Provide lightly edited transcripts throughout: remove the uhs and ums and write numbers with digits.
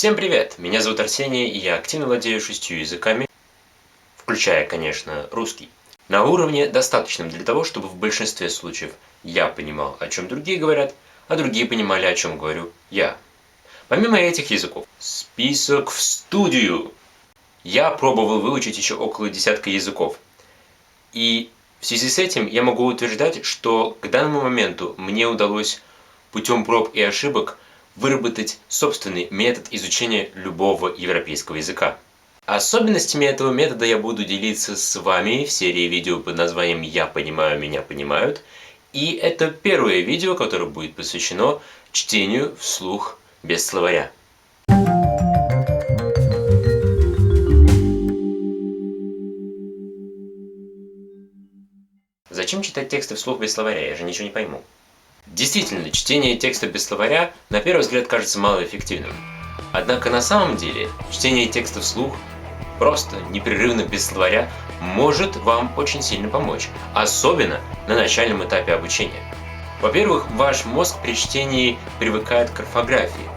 Всем привет! Меня зовут Арсений, и я активно владею 6 языками, включая, конечно, русский. На уровне, достаточном для того, чтобы в большинстве случаев я понимал, о чем другие говорят, а другие понимали, о чем говорю я. Помимо этих языков, список в студию! Я пробовал выучить еще около десятка языков. И в связи с этим я могу утверждать, что к данному моменту мне удалось путем проб и ошибок выработать собственный метод изучения любого европейского языка. Особенностями этого метода я буду делиться с вами в серии видео под названием «Я понимаю, меня понимают». И это первое видео, которое будет посвящено чтению вслух без словаря. Зачем читать тексты вслух без словаря? Я же ничего не пойму. Действительно, чтение текста без словаря на первый взгляд кажется малоэффективным. Однако на самом деле чтение текста вслух, просто, непрерывно, без словаря, может вам очень сильно помочь, особенно на начальном этапе обучения. Во-первых, ваш мозг при чтении привыкает к орфографии.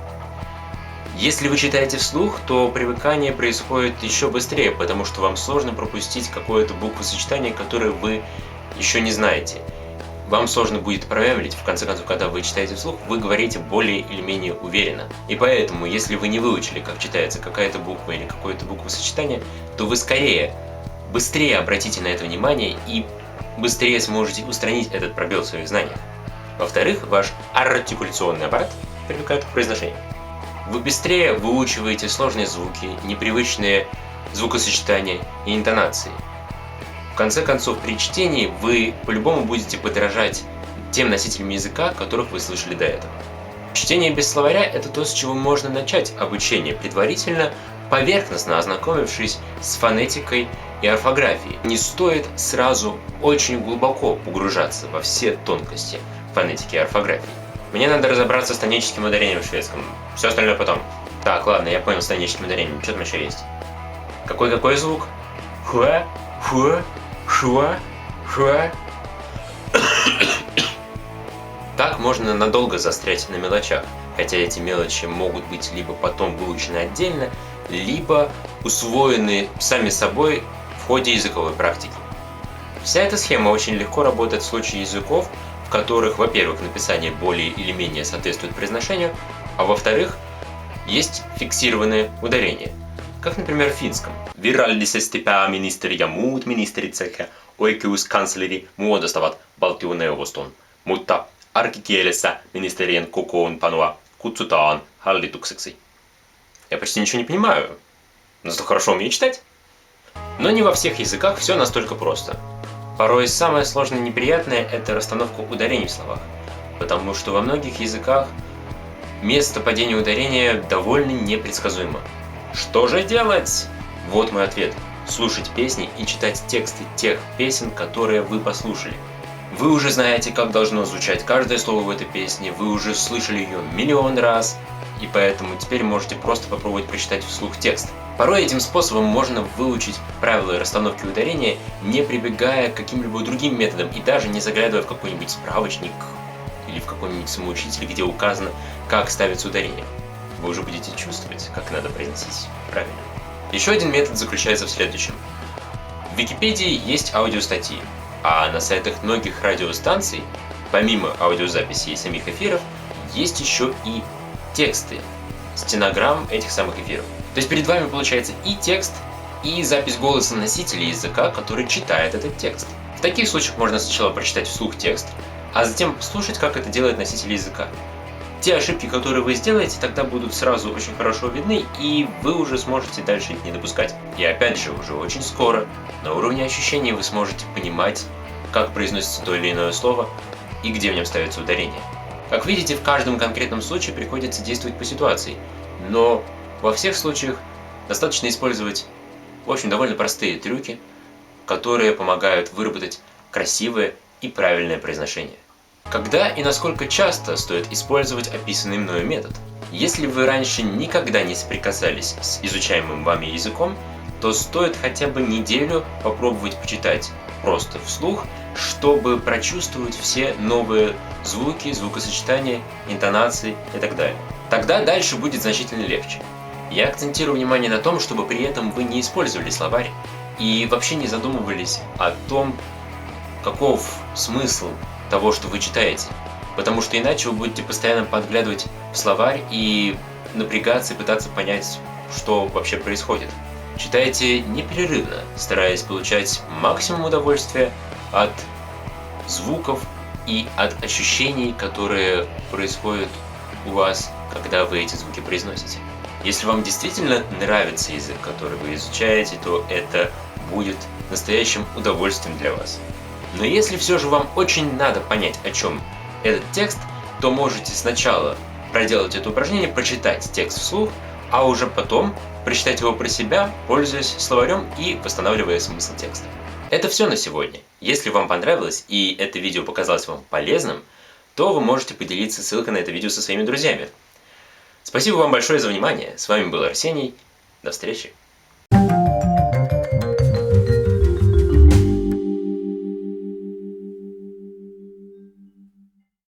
Если вы читаете вслух, то привыкание происходит еще быстрее, потому что вам сложно пропустить какое-то буквосочетание, которое вы еще не знаете. Вам сложно будет промямлить, в конце концов, когда вы читаете вслух, вы говорите более или менее уверенно. И поэтому, если вы не выучили, как читается какая-то буква или какое-то буквосочетание, то вы быстрее обратите на это внимание и быстрее сможете устранить этот пробел в своих знаниях. Во-вторых, ваш артикуляционный аппарат привыкает к произношению. Вы быстрее выучиваете сложные звуки, непривычные звукосочетания и интонации. В конце концов, при чтении вы по-любому будете подражать тем носителям языка, которых вы слышали до этого. Чтение без словаря – это то, с чего можно начать обучение, предварительно, поверхностно ознакомившись с фонетикой и орфографией. Не стоит сразу очень глубоко погружаться во все тонкости фонетики и орфографии. Мне надо разобраться с тоническим ударением в шведском, все остальное потом. Так, ладно, я понял с тоническим ударением, что там еще есть? Какой звук? Хуа, хуа. Шуа, шуа. Так можно надолго застрять на мелочах, хотя эти мелочи могут быть либо потом выучены отдельно, либо усвоены сами собой в ходе языковой практики. Вся эта схема очень легко работает в случае языков, в которых, во-первых, написание более или менее соответствует произношению, а во-вторых, есть фиксированные ударения. Как, например, в финском. Virallisesti pääministeri ja muut ministerit sekä oikeuskansleri muodostavat valtioneuvoston, mutta arkikielessä ministerien kokoonpanoa kutsutaan hallitukseksi. Я почти ничего не понимаю, но зато хорошо умею читать. Но не во всех языках все настолько просто. Порой самое сложное и неприятное – это расстановка ударений в словах, потому что во многих языках место падения ударения довольно непредсказуемо. Что же делать? Вот мой ответ. Слушать песни и читать тексты тех песен, которые вы послушали. Вы уже знаете, как должно звучать каждое слово в этой песне, вы уже слышали ее миллион раз, и поэтому теперь можете просто попробовать прочитать вслух текст. Порой этим способом можно выучить правила расстановки ударения, не прибегая к каким-либо другим методам и даже не заглядывая в какой-нибудь справочник или в какой-нибудь самоучитель, где указано, как ставится ударение. Вы уже будете чувствовать, как надо произносить правильно. Еще один метод заключается в следующем. В Википедии есть аудиостатьи, а на сайтах многих радиостанций, помимо аудиозаписи и самих эфиров, есть еще и тексты, стенограмм этих самых эфиров. То есть перед вами получается и текст, и запись голоса носителя языка, который читает этот текст. В таких случаях можно сначала прочитать вслух текст, а затем послушать, как это делает носитель языка. Те ошибки, которые вы сделаете, тогда будут сразу очень хорошо видны, и вы уже сможете дальше их не допускать. И опять же, уже очень скоро, на уровне ощущений вы сможете понимать, как произносится то или иное слово, и где в нем ставится ударение. Как видите, в каждом конкретном случае приходится действовать по ситуации, но во всех случаях достаточно использовать, в общем, довольно простые трюки, которые помогают выработать красивое и правильное произношение. Когда и насколько часто стоит использовать описанный мною метод? Если вы раньше никогда не соприкасались с изучаемым вами языком, то стоит хотя бы неделю попробовать почитать просто вслух, чтобы прочувствовать все новые звуки, звукосочетания, интонации и так далее. Тогда дальше будет значительно легче. Я акцентирую внимание на том, чтобы при этом вы не использовали словарь и вообще не задумывались о том, каков смысл того, что вы читаете. Потому что иначе вы будете постоянно подглядывать в словарь и напрягаться и пытаться понять, что вообще происходит. Читайте непрерывно, стараясь получать максимум удовольствия от звуков и от ощущений, которые происходят у вас, когда вы эти звуки произносите. Если вам действительно нравится язык, который вы изучаете, то это будет настоящим удовольствием для вас. Но если все же вам очень надо понять, о чем этот текст, то можете сначала проделать это упражнение, прочитать текст вслух, а уже потом прочитать его про себя, пользуясь словарем и восстанавливая смысл текста. Это все на сегодня. Если вам понравилось и это видео показалось вам полезным, то вы можете поделиться ссылкой на это видео со своими друзьями. Спасибо вам большое за внимание. С вами был Арсений. До встречи.